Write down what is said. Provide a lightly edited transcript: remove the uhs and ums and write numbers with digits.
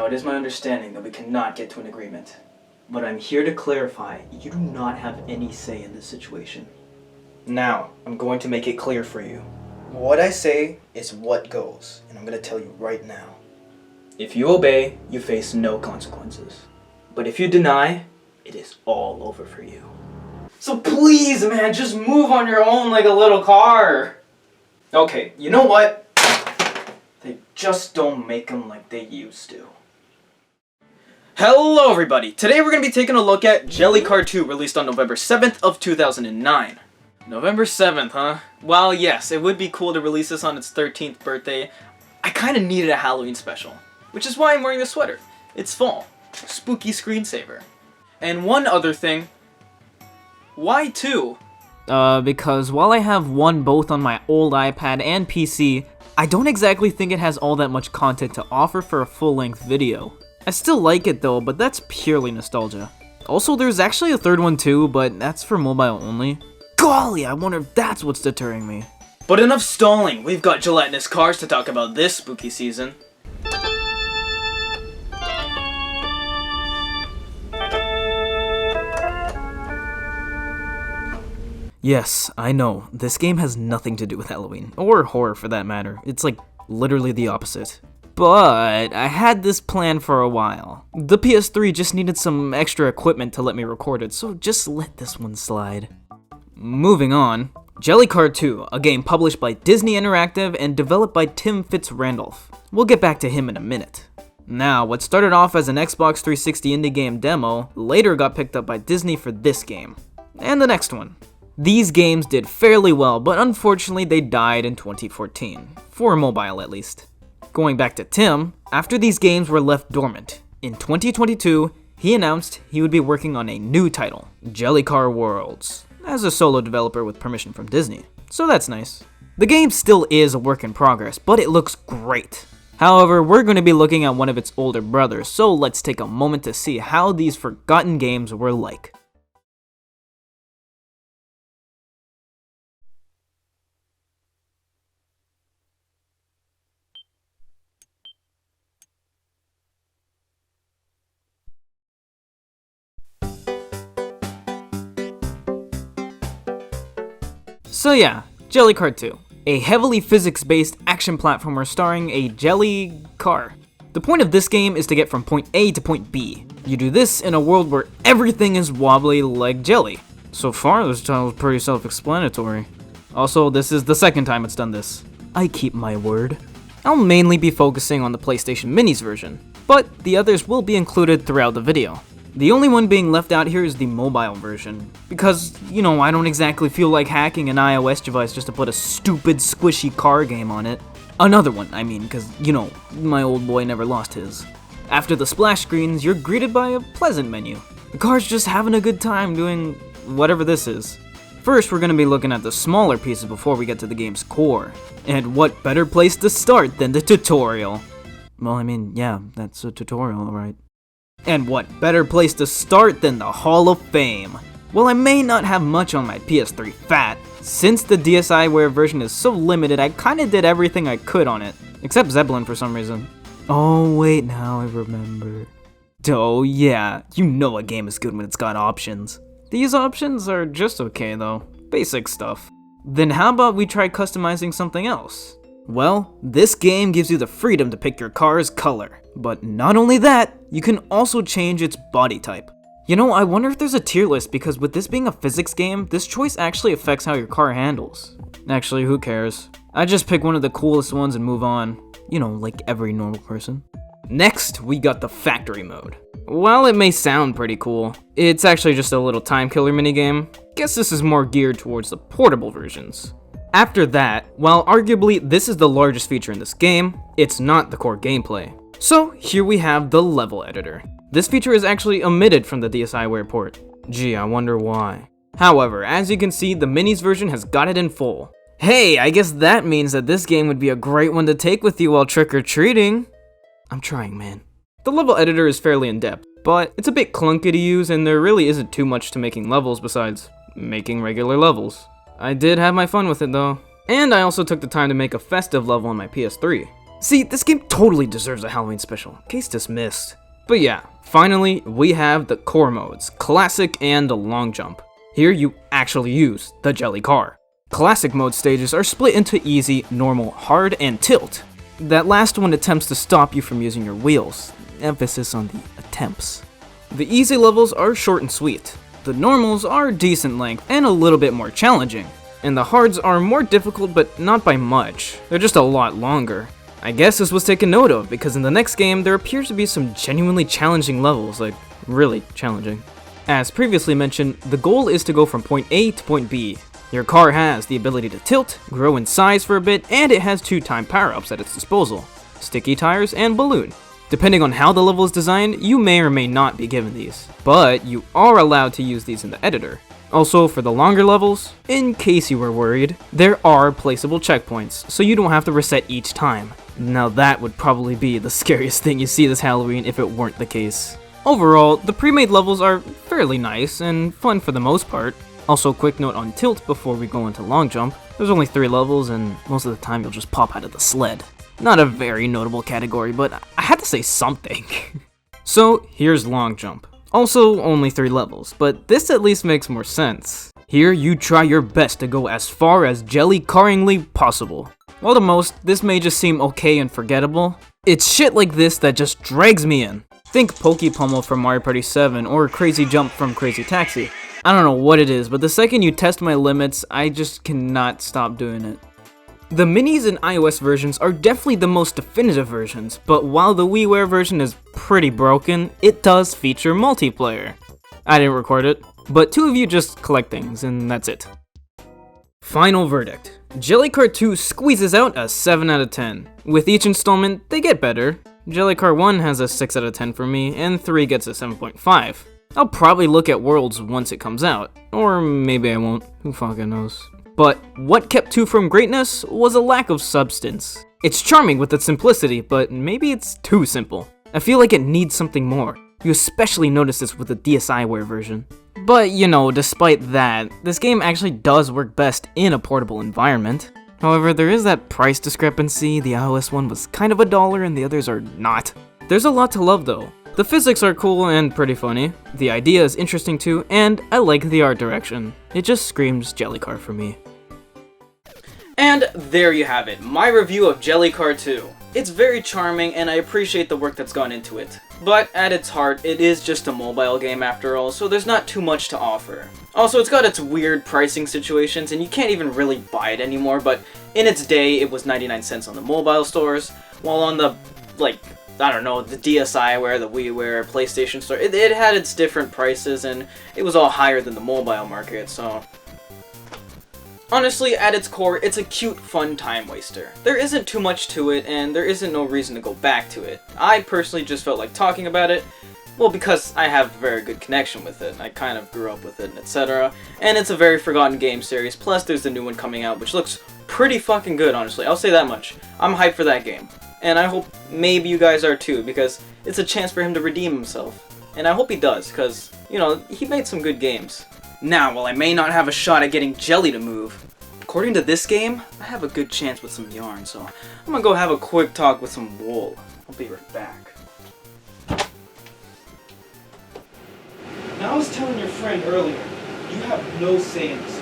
Now, it is my understanding that we cannot get to an agreement, but I'm here to clarify, you do not have any say in this situation. Now, I'm going to make it clear for you. What I say is what goes, and I'm going to tell you right now. If you obey, you face no consequences. But if you deny, it is all over for you. So please, man, just move on your own like a little car. Okay, you know what? They just don't make them like they used to. Hello everybody! Today we're going to be taking a look at JellyCar 2, released on November 7th of 2009. November 7th, huh? Well, yes, it would be cool to release this on its 13th birthday. I kind of needed a Halloween special, which is why I'm wearing this sweater. It's fall. Spooky screensaver. And one other thing. Why 2? Because while I have one both on my old iPad and PC, I don't exactly think it has all that much content to offer for a full-length video. I still like it though, but that's purely nostalgia. Also, there's actually a third one too, but that's for mobile only. Golly, I wonder if that's what's deterring me. But enough stalling, we've got gelatinous cars to talk about this spooky season. Yes, I know, this game has nothing to do with Halloween, or horror for that matter. It's like literally the opposite. But I had this plan for a while. The PS3 just needed some extra equipment to let me record it, so just let this one slide. Moving on, JellyCar 2, a game published by Disney Interactive and developed by FitzRandolph. We'll get back to him in a minute. Now, what started off as an Xbox 360 indie game demo, later got picked up by Disney for this game. And the next one. These games did fairly well, but unfortunately they died in 2014, for mobile at least. Going back to Tim, after these games were left dormant, in 2022, he announced he would be working on a new title, JellyCar Worlds, as a solo developer with permission from Disney, so that's nice. The game still is a work in progress, but it looks great. However, we're going to be looking at one of its older brothers, so let's take a moment to see how these forgotten games were like. So yeah, JellyCar 2, a heavily physics-based action platformer starring a jelly car. The point of this game is to get from point A to point B. You do this in a world where everything is wobbly like jelly. So far, this title is pretty self-explanatory. Also, this is the second time it's done this. I keep my word. I'll mainly be focusing on the PlayStation Minis version, but the others will be included throughout the video. The only one being left out here is the mobile version, because, you know, I don't exactly feel like hacking an iOS device just to put a stupid squishy car game on it. Another one, I mean, because, you know, my old boy never lost his. After the splash screens, you're greeted by a pleasant menu. The car's just having a good time doing whatever this is. First, we're going to be looking at the smaller pieces before we get to the game's core. And what better place to start than the tutorial? Well, I mean, yeah, that's a tutorial, alright. And what better place to start than the Hall of Fame? Well, I may not have much on my PS3 fat. Since the DSiWare version is so limited, I kinda did everything I could on it. Except Zeppelin for some reason. Oh wait, now I remember. Oh yeah, you know a game is good when it's got options. These options are just okay though. Basic stuff. Then how about we try customizing something else? Well, this game gives you the freedom to pick your car's color. But not only that, you can also change its body type. You know, I wonder if there's a tier list because with this being a physics game, this choice actually affects how your car handles. Actually, who cares? I just pick one of the coolest ones and move on. You know, like every normal person. Next, we got the factory mode. While it may sound pretty cool, it's actually just a little time killer minigame. Guess this is more geared towards the portable versions. After that, while arguably this is the largest feature in this game, it's not the core gameplay. So here we have the level editor. This feature is actually omitted from the DSiWare port. Gee, I wonder why. However, as you can see, the minis version has got it in full. Hey, I guess that means that this game would be a great one to take with you while trick-or-treating. I'm trying, man. The level editor is fairly in-depth, but it's a bit clunky to use and there really isn't too much to making levels besides making regular levels. I did have my fun with it though. And I also took the time to make a festive level on my PS3. See, this game totally deserves a Halloween special. Case dismissed. But yeah, finally, we have the core modes, Classic and Long Jump. Here you actually use the JellyCar. Classic mode stages are split into easy, normal, hard, and tilt. That last one attempts to stop you from using your wheels. Emphasis on the attempts. The easy levels are short and sweet. The normals are decent length and a little bit more challenging. And the hards are more difficult, but not by much. They're just a lot longer. I guess this was taken note of, because in the next game, there appears to be some genuinely challenging levels, like, really challenging. As previously mentioned, the goal is to go from point A to point B. Your car has the ability to tilt, grow in size for a bit, and it has 2 time power-ups at its disposal, sticky tires and balloon. Depending on how the level is designed, you may or may not be given these, but you are allowed to use these in the editor. Also, for the longer levels, in case you were worried, there are placeable checkpoints, so you don't have to reset each time. Now that would probably be the scariest thing you see this Halloween if it weren't the case. Overall, the pre-made levels are fairly nice and fun for the most part. Also, quick note on tilt before we go into long jump. There's only 3 levels and most of the time you'll just pop out of the sled. Not a very notable category, but I had to say something. So, here's long jump. Also, only 3 levels, but this at least makes more sense. Here, you try your best to go as far as jelly-caringly possible. While the most, this may just seem okay and forgettable, it's shit like this that just drags me in. Think Pokey Pummel from Mario Party 7 or Crazy Jump from Crazy Taxi. I don't know what it is, but the second you test my limits, I just cannot stop doing it. The minis and iOS versions are definitely the most definitive versions, but while the WiiWare version is pretty broken, it does feature multiplayer. I didn't record it, but 2 of you just collect things, and that's it. Final verdict. JellyCar 2 squeezes out a 7 out of 10. With each installment, they get better. JellyCar 1 has a 6 out of 10 for me, and 3 gets a 7.5. I'll probably look at Worlds once it comes out, or maybe I won't, who fucking knows. But what kept 2 from greatness was a lack of substance. It's charming with its simplicity, but maybe it's too simple. I feel like it needs something more. You especially notice this with the DSiWare version. But, you know, despite that, this game actually does work best in a portable environment. However, there is that price discrepancy. The iOS one was kind of $1 and the others are not. There's a lot to love though. The physics are cool and pretty funny, the idea is interesting too, and I like the art direction. It just screams JellyCar for me. And there you have it, my review of JellyCar 2. It's very charming and I appreciate the work that's gone into it. But at its heart, it is just a mobile game after all, so there's not too much to offer. Also, it's got its weird pricing situations and you can't even really buy it anymore, but in its day, it was 99 cents on the mobile stores, while on the, I don't know, the DSiWare, the WiiWare, PlayStation Store, it had its different prices and it was all higher than the mobile market, so... Honestly, at its core, it's a cute, fun time waster. There isn't too much to it, and there isn't no reason to go back to it. I personally just felt like talking about it, well, because I have a very good connection with it. I kind of grew up with it, etc. And it's a very forgotten game series, plus there's the new one coming out, which looks pretty fucking good, honestly. I'll say that much. I'm hyped for that game. And I hope maybe you guys are too, because it's a chance for him to redeem himself. And I hope he does, because, you know, he made some good games. Now, while I may not have a shot at getting Jelly to move, according to this game, I have a good chance with some yarn, so I'm gonna go have a quick talk with some wool. I'll be right back. Now, I was telling your friend earlier, you have no say in this